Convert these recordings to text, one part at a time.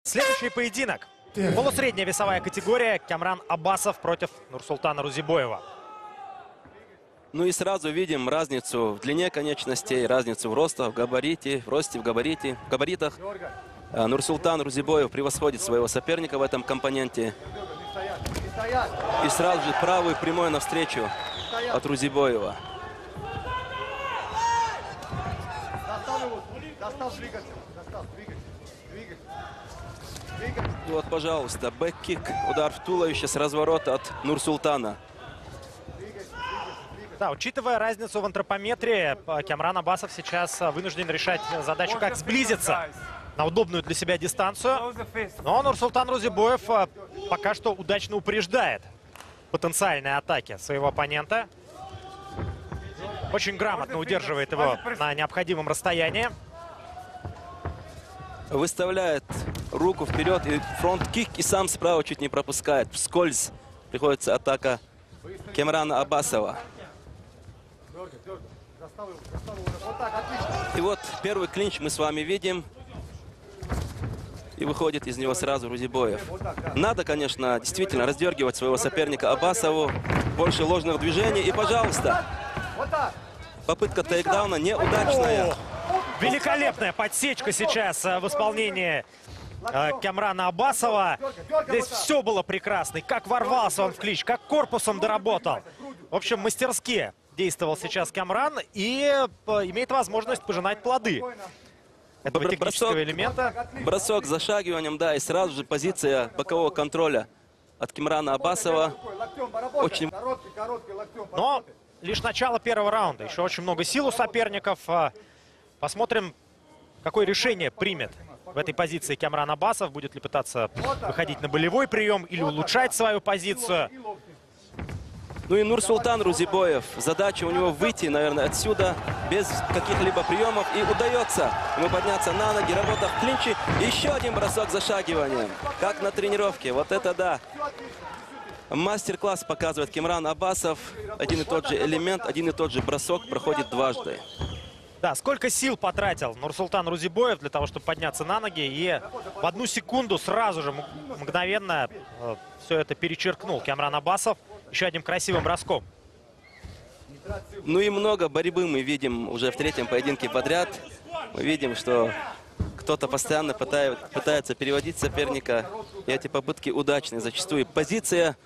Следующий поединок. Полусредняя весовая категория. Камран Абасов против Нурсултана Рузибоева. Ну и сразу видим разницу в длине конечностей, разницу в росте, в габаритах. Нурсултан Рузибоев превосходит своего соперника в этом компоненте. И сразу же правый прямой навстречу от Рузибоева. И вот, пожалуйста, бэк-кик, удар в туловище с разворота от Нурсултана. Да, учитывая разницу в антропометрии, Камран Абасов сейчас вынужден решать задачу, как сблизиться на удобную для себя дистанцию. Но Нурсултан Рузибоев пока что удачно упреждает потенциальные атаки своего оппонента. Очень грамотно удерживает его на необходимом расстоянии. Выставляет руку вперед и фронт-кик, и сам справа чуть не пропускает. Вскользь приходится атака Камрана Абасова. И вот первый клинч мы с вами видим. И выходит из него сразу Рузибоев. Надо, конечно, действительно раздергивать своего соперника Абасову. Больше ложных движений. И, пожалуйста, попытка тейкдауна неудачная. Великолепная подсечка сейчас в исполнении Камрана Абасова. Здесь все было прекрасно. И как ворвался он в клинч, как корпусом доработал. В общем, мастерски действовал сейчас Камран и имеет возможность пожинать плоды этого технического элемента. Бросок с зашагиванием, да, и сразу же позиция бокового контроля от Камрана Абасова. Очень... Но лишь начало первого раунда. Еще очень много сил у соперников. Посмотрим, какое решение примет в этой позиции Камран Абасов. Будет ли пытаться выходить на болевой прием или улучшать свою позицию. Ну и Нурсултан Рузибоев. Задача у него выйти, наверное, отсюда без каких-либо приемов. И удается ему подняться на ноги, работа в клинче. Еще один бросок зашагиванием. Как на тренировке. Вот это да. Мастер-класс показывает Камран Абасов. Один и тот же элемент, один и тот же бросок проходит дважды. Да, сколько сил потратил Нурсултан Рузибоев для того, чтобы подняться на ноги. И в одну секунду сразу же, мгновенно все это перечеркнул Камран Абасов. Еще одним красивым броском. Ну и много борьбы мы видим уже в третьем поединке подряд. Мы видим, что кто-то постоянно пытается переводить соперника. И эти попытки удачные. Зачастую позиция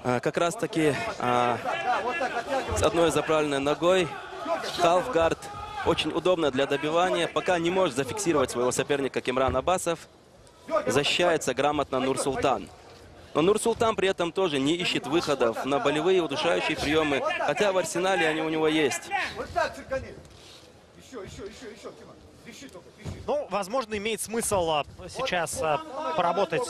как раз-таки с одной заправленной ногой. Халфгард. Очень удобно для добивания. Пока не может зафиксировать своего соперника Камран Абасов. Защищается грамотно Нурсултан. Но Нурсултан при этом тоже не ищет выходов на болевые удушающие приемы, хотя в арсенале они у него есть. Ну, возможно, имеет смысл сейчас поработать,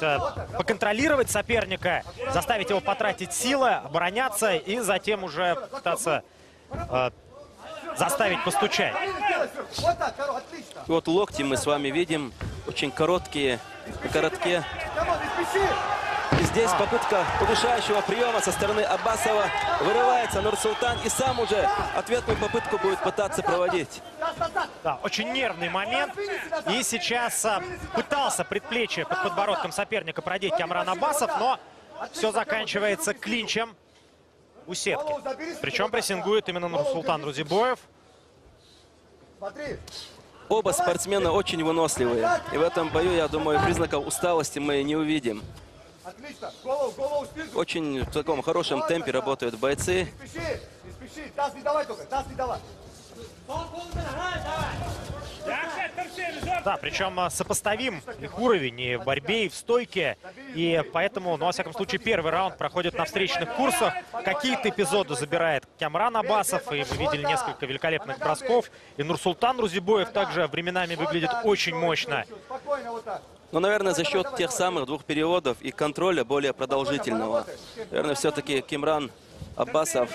поконтролировать соперника, заставить его потратить силы, обороняться и затем уже пытаться заставить постучать. И вот локти мы с вами видим, очень короткие, короткие. И здесь попытка удушающего приема со стороны Абасова. Вырывается Нурсултан и сам уже ответную попытку будет пытаться проводить. Да, очень нервный момент. И сейчас пытался предплечье под подбородком соперника продеть Камран Абасов, но все заканчивается клинчем у сетки. Причем прессингует именно Нурсултан Рузибоев. Оба спортсмена очень выносливые. И в этом бою, я думаю, признаков усталости мы не увидим. Очень в таком хорошем темпе работают бойцы. Да, причем сопоставим их уровень и в борьбе, и в стойке. И поэтому, ну, во всяком случае, первый раунд проходит на встречных курсах. Какие-то эпизоды забирает Камран Абасов. И мы видели несколько великолепных бросков. И Нурсултан Рузибоев также временами выглядит очень мощно. Но, наверное, за счет тех самых двух переводов и контроля более продолжительного. Наверное, все-таки Камран Абасов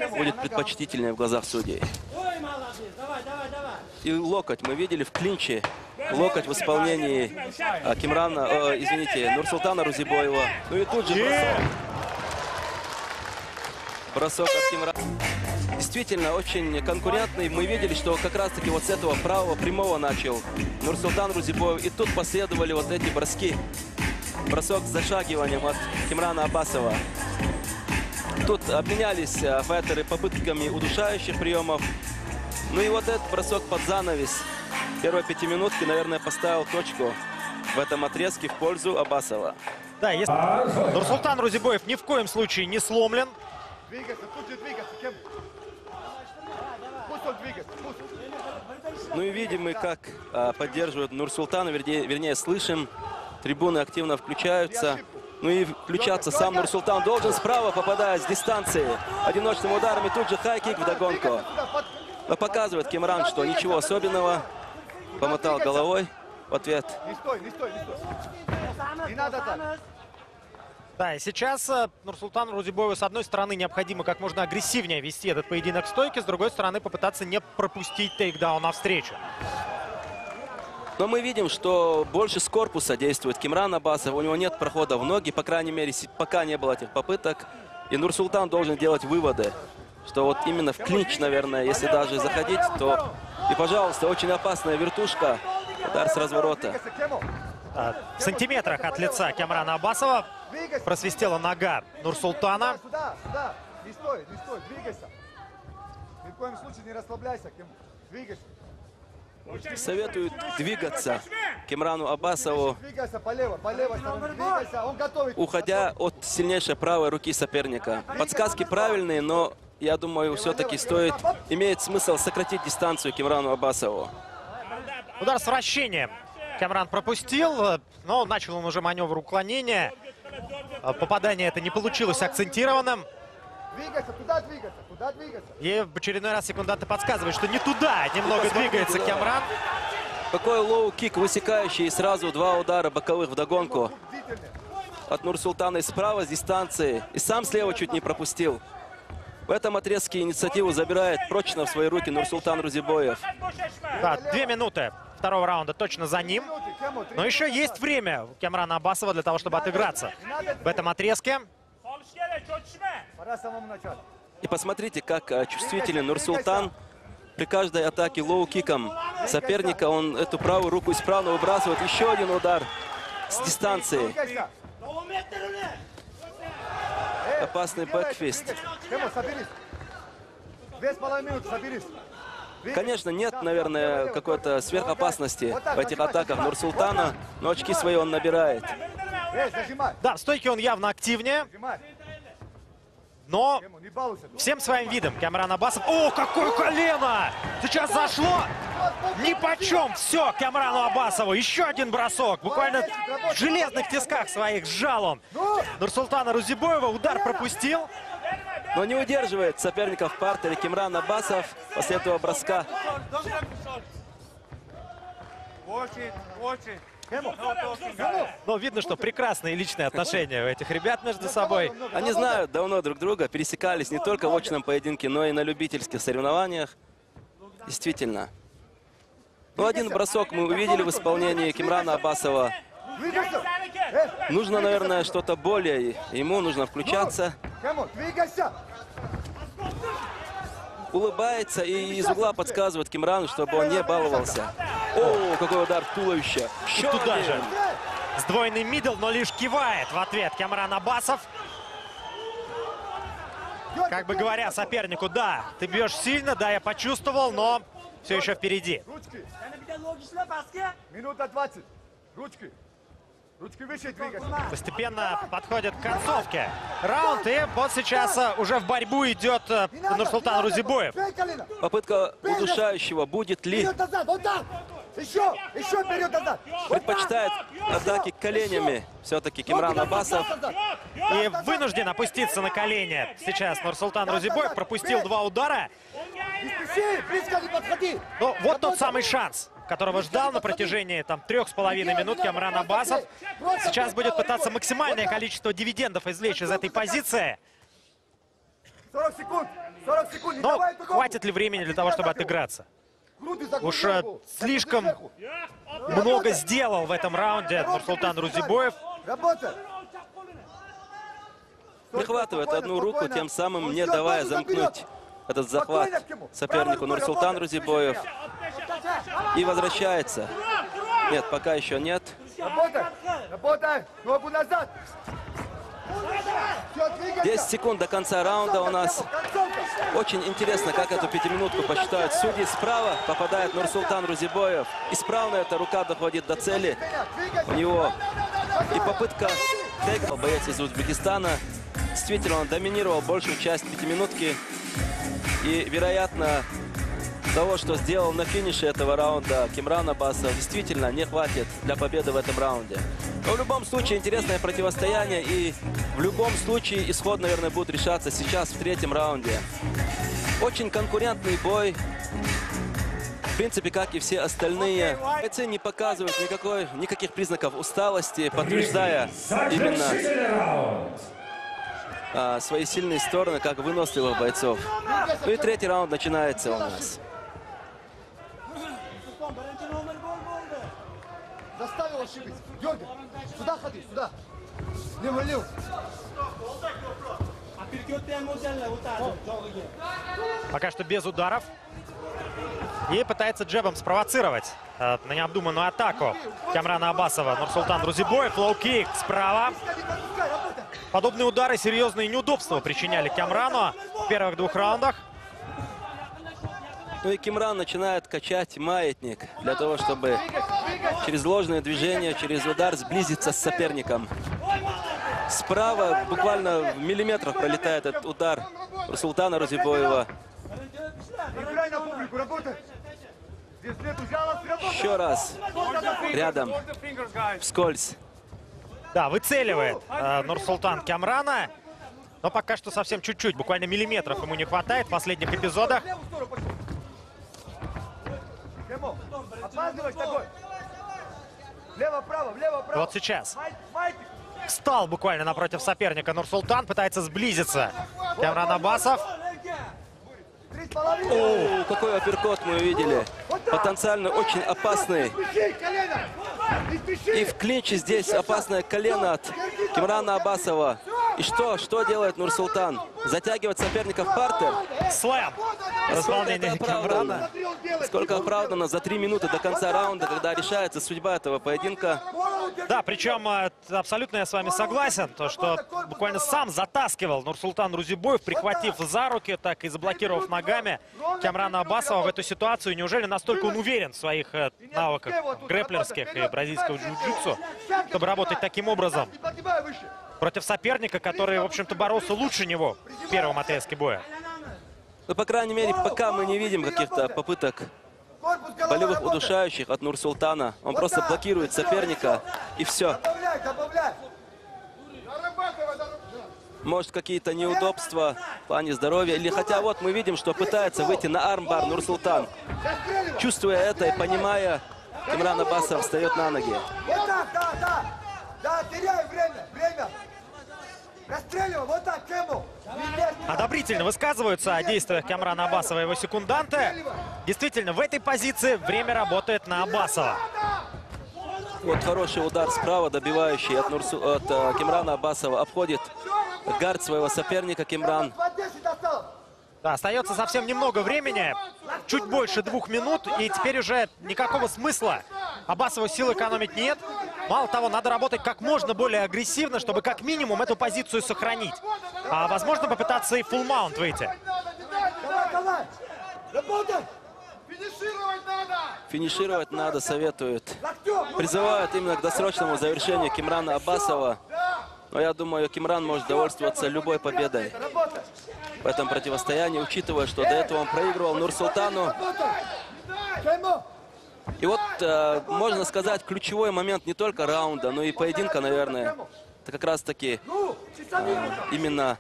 будет предпочтительнее в глазах судей. И локоть мы видели в клинче. Локоть в исполнении Нурсултана Рузибоева. Ну и тут же бросок. Бросок от Камрана. действительно очень конкурентный. Мы видели, что как раз-таки вот с этого правого прямого начал Нурсултан Рузибоев. И тут последовали вот эти броски. Бросок с зашагиванием от Кимрана Аббасова. Тут обменялись файтеры попытками удушающих приемов. Ну и вот этот бросок под занавес первой пятиминутки, наверное, поставил точку в этом отрезке в пользу Аббасова. Да, если Нурсултан Рузибоев ни в коем случае не сломлен. Ну и видим мы, как поддерживают Нурсултана, вернее, слышим. Трибуны активно включаются. Ну и включаться сам Нурсултан должен справа, попадая с дистанции одиночным ударом. И тут же хай-кик вдогонку. Но показывает Кимран, что ничего особенного. Помотал головой в ответ. Не стой. Не надо так. Да, и сейчас Нурсултану Рузибоеву, с одной стороны, необходимо как можно агрессивнее вести этот поединок в стойке, с другой стороны, попытаться не пропустить тейкдаун навстречу. Но мы видим, что больше с корпуса действует Кимран Аббасов. У него нет прохода в ноги, по крайней мере, пока не было этих попыток. И Нурсултан должен делать выводы, что вот именно в клинч, наверное, если даже заходить, то... И, пожалуйста, очень опасная вертушка. Удар с разворота. В сантиметрах от лица Кимрана Аббасова просвистела нога Нурсултана. Сюда. Не стой. Двигайся. Ни в коем случае не расслабляйся. Двигайся. Советуют двигаться Кимрану Аббасову, Двигайся по левой стороне. Двигайся. Он готовый. уходя от сильнейшей правой руки соперника. Подсказки правильные, но я думаю, все-таки имеет смысл сократить дистанцию Кимрану Аббасову. Удар с вращением Кимран пропустил, но начал он уже маневр уклонения. Попадание это не получилось акцентированным. Двигайся. Туда двигайся. И в очередной раз секунданты подсказывают, что не туда немного двигается Кимран. Какой лоу-кик высекающий, и сразу два удара боковых вдогонку от Нурсултана справа с дистанции. И сам слева чуть не пропустил. В этом отрезке инициативу забирает прочно в свои руки Нурсултан Рузибоев. Да, 2 минуты второго раунда точно за ним. Но еще есть время у Кимрана Аббасова для того, чтобы отыграться в этом отрезке. Пора самому началу. И посмотрите, как чувствителен Нурсултан. При каждой атаке лоу-киком соперника он эту правую руку исправно выбрасывает. Еще один удар с дистанции. Двигайся. Опасный бэкфист. Кему, соберись. 2,5 минуты, соберись. Конечно, нет, наверное, какой-то сверхопасности в этих атаках Нурсултана, но очки свои он набирает. Зажимай. Да, в стойке он явно активнее, Зажимай. но Кему, не балуйся. всем своим видом Кимран Аббасов... О, какое колено! Сейчас зашло! Нипочем! Все, Кимрану Аббасову. Еще один бросок. Буквально в железных тисках своих сжал он Нурсултана Рузибоева. Удар пропустил. Но не удерживает соперников в партере Кимран Аббасов после этого броска. Но видно, что прекрасные личные отношения у этих ребят между собой. Они знают давно друг друга, пересекались не только в очном поединке, но и на любительских соревнованиях. Действительно. Ну, один бросок мы увидели в исполнении Кимрана Аббасова. Двигайся. Нужно, наверное, что-то более. Ему нужно включаться. Кему, двигайся. Улыбается и из угла подсказывает Кимрану, чтобы он не баловался. О, какой удар в туловище. Еще туда один. же. Сдвоенный мидл, но лишь кивает в ответ Кимран Аббасов. Как бы говоря сопернику, да, ты бьешь сильно, да, я почувствовал, но все еще впереди. Ручки. Минута 20. Ручки. Ручки выше двигайся. Постепенно подходит к концовке раунд, и вот сейчас уже в борьбу идет Нурсултан Рузибоев. Попытка удушающего. Будет ли? Вперед назад, вот так. Еще вперед назад. Предпочитает атаки коленями все-таки Кимран Аббасов. И вынужден опуститься на колени. Сейчас Нурсултан Рузибоев пропустил 2 удара. Близко не подходи. Ну, вот тот самый шанс, которого ждал на протяжении 3,5 минут Кимран Аббасов. Сейчас будет пытаться максимальное количество дивидендов извлечь из этой позиции. 40 секунд. 40 секунд. Не Но давай другому. хватит ли времени для того, чтобы отыграться? Груди загрузь Уж ногу. слишком Сверху. много сделал в этом раунде Нурсултан Рузибоев. Работай. Прихватывает одну руку, тем самым не давая замкнуть этот захват сопернику Нурсултан Рузибоев. И возвращается. Нет, пока еще нет. Работай! Работай! Ногу назад! 10 секунд до конца раунда у нас. Очень интересно, как эту пятиминутку посчитают судьи. Справа попадает Нурсултан Рузибоев. Исправно эта рука доходит до цели. У него и попытка тейка. Боец из Узбекистана. Действительно, он доминировал большую часть пятиминутки. И, вероятно, того, что сделал на финише этого раунда Кимран Аббасов, действительно не хватит для победы в этом раунде. Но в любом случае интересное противостояние, и в любом случае исход, наверное, будет решаться сейчас в третьем раунде. Очень конкурентный бой. В принципе, как и все остальные. Бойцы не показывают никаких признаков усталости, подтверждая именно свои сильные стороны, как выносливых бойцов. Ну и третий раунд начинается у нас. Заставил ошибиться. Дергай. Сюда ходи, сюда. Лево, лево. Пока что без ударов. И пытается джебом спровоцировать на необдуманную атаку Камрана Аббасова Нурсултан Рузибоев. Лоу-кик справа. Подобные удары серьезные неудобства причиняли Камрану в первых двух раундах. Ну и Кимран начинает качать маятник для того, чтобы через ложные движения, через удар сблизиться с соперником. Справа буквально в миллиметрах пролетает этот удар Нурсултана Рузибоева. Играй на публику, работай. Здесь нет ужала, работай. Еще раз рядом, вскользь. Да, выцеливает Нурсултан Камрана. Но пока что совсем чуть-чуть, буквально миллиметров ему не хватает в последних эпизодах. Опаздывай с тобой. Влево-право, влево-право. Вот сейчас. Встал буквально напротив соперника Нурсултан. Пытается сблизиться Камран Аббасов. О, какой апперкот мы увидели. Потенциально очень опасный. И в клинче здесь опасное колено от Кимрана Аббасова. И что делает Нурсултан? Затягивает соперника в партер. Слэм в исполнении Камрана. Сколько оправдано за 3 минуты до конца раунда, когда решается судьба этого поединка. Да, причем абсолютно я с вами согласен, то что буквально сам затаскивал Нурсултан Рузибоев, прихватив за руки, так и заблокировав ногами Камрана Аббасова в эту ситуацию. Неужели настолько он уверен в своих навыках грэплерских и бразильского джиу-джитсу, чтобы работать таким образом против соперника, который, в общем-то, боролся лучше него в первом отрезке боя? Но, по крайней мере, пока мы не видим каких-то попыток болевых удушающих от Нурсултана. Он просто блокирует соперника, и все. Может, какие-то неудобства в плане здоровья. Или хотя вот мы видим, что пытается выйти на армбар Нурсултан. Чувствуя это и понимая, Кимран Аббасов встает на ноги. Вот так, да, теряй время. Расстреливай, вот так, Кэмл. Одобрительно высказываются о действиях Камрана Аббасова и его секунданты. Действительно, в этой позиции время работает на Аббасова. Вот хороший удар справа, добивающий от Кимрана Аббасова. Обходит гард своего соперника Кимран. Да, остается совсем немного времени, чуть больше 2 минут, и теперь уже никакого смысла Аббасову сил экономить нет. Мало того, надо работать как можно более агрессивно, чтобы как минимум эту позицию сохранить. А возможно попытаться и фулл маунт выйти. Давай, работай. Финишировать надо, советуют. Призывают именно к досрочному завершению Кимрана Аббасова. Но я думаю, Кимран может довольствоваться любой победой в этом противостоянии, учитывая, что до этого он проигрывал Нурсултану. И вот, можно сказать, ключевой момент не только раунда, но и поединка, наверное. Это как раз-таки именно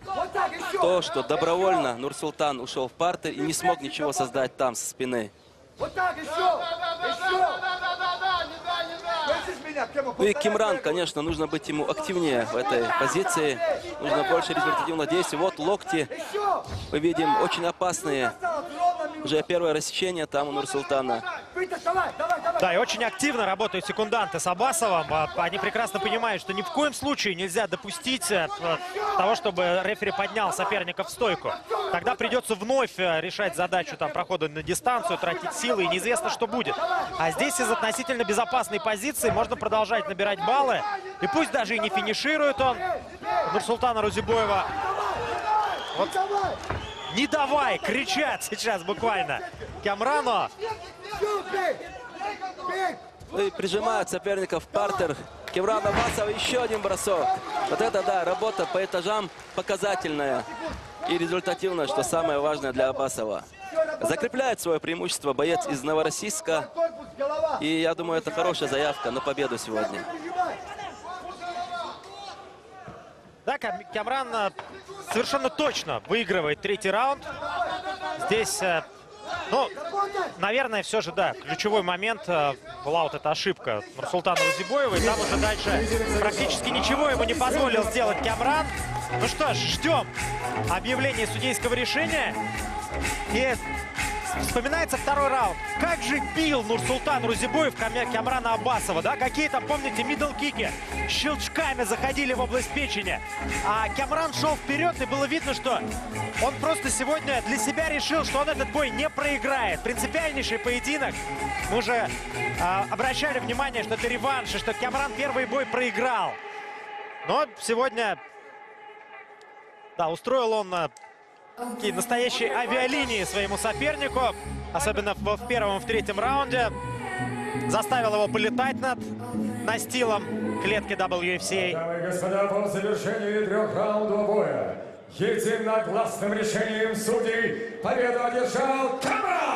то, что добровольно Нурсултан ушел в партер и не смог ничего создать там со спины. Вот так, еще. Ну и Кимран, конечно, нужно быть ему активнее в этой позиции. Нужно больше результативных действий. Вот локти, мы видим, очень опасные. Уже первое рассечение там у Нурсултана. Давай. Да, и очень активно работают секунданты с Аббасовым. Они прекрасно понимают, что ни в коем случае нельзя допустить того, чтобы рефери поднял соперника в стойку. Тогда придется вновь решать задачу там, прохода на дистанцию, тратить силы, и неизвестно, что будет. А здесь из относительно безопасной позиции можно продолжать набирать баллы. И пусть даже и не финиширует он, Нурсултана Розибоева. Вот. Не давай! Кричат сейчас буквально Камрану. И прижимает соперников в партер. Камран Аббасов, еще один бросок. Вот это, да, работа по этажам показательная и результативная, что самое важное для Аббасова. Закрепляет свое преимущество боец из Новороссийска. И я думаю, это хорошая заявка на победу сегодня. Да, Камран совершенно точно выигрывает третий раунд. Здесь, ну, наверное, все же, да, ключевой момент была вот эта ошибка Нурсултана Розибоева. И там уже дальше практически ничего ему не позволил сделать Камран. Ну что ж, ждем объявления судейского решения. И вспоминается второй раунд. Как же бил Нурсултан Розибоев Камрана Аббасова, да? Какие там, помните, мидл-кики щелчками заходили в область печени. А Камран шел вперед, и было видно, что он просто сегодня для себя решил, что он этот бой не проиграет. Принципиальнейший поединок. Мы уже обращали внимание, что это реванш, и что Камран первый бой проиграл. Но сегодня, да, устроил он такие настоящие авиалинии своему сопернику, особенно в первом и в третьем раунде. Заставил его полетать над настилом клетки WFCA. Дамы и господа, по завершении трехраундового боя единогласным решением судей победу одержал Камран!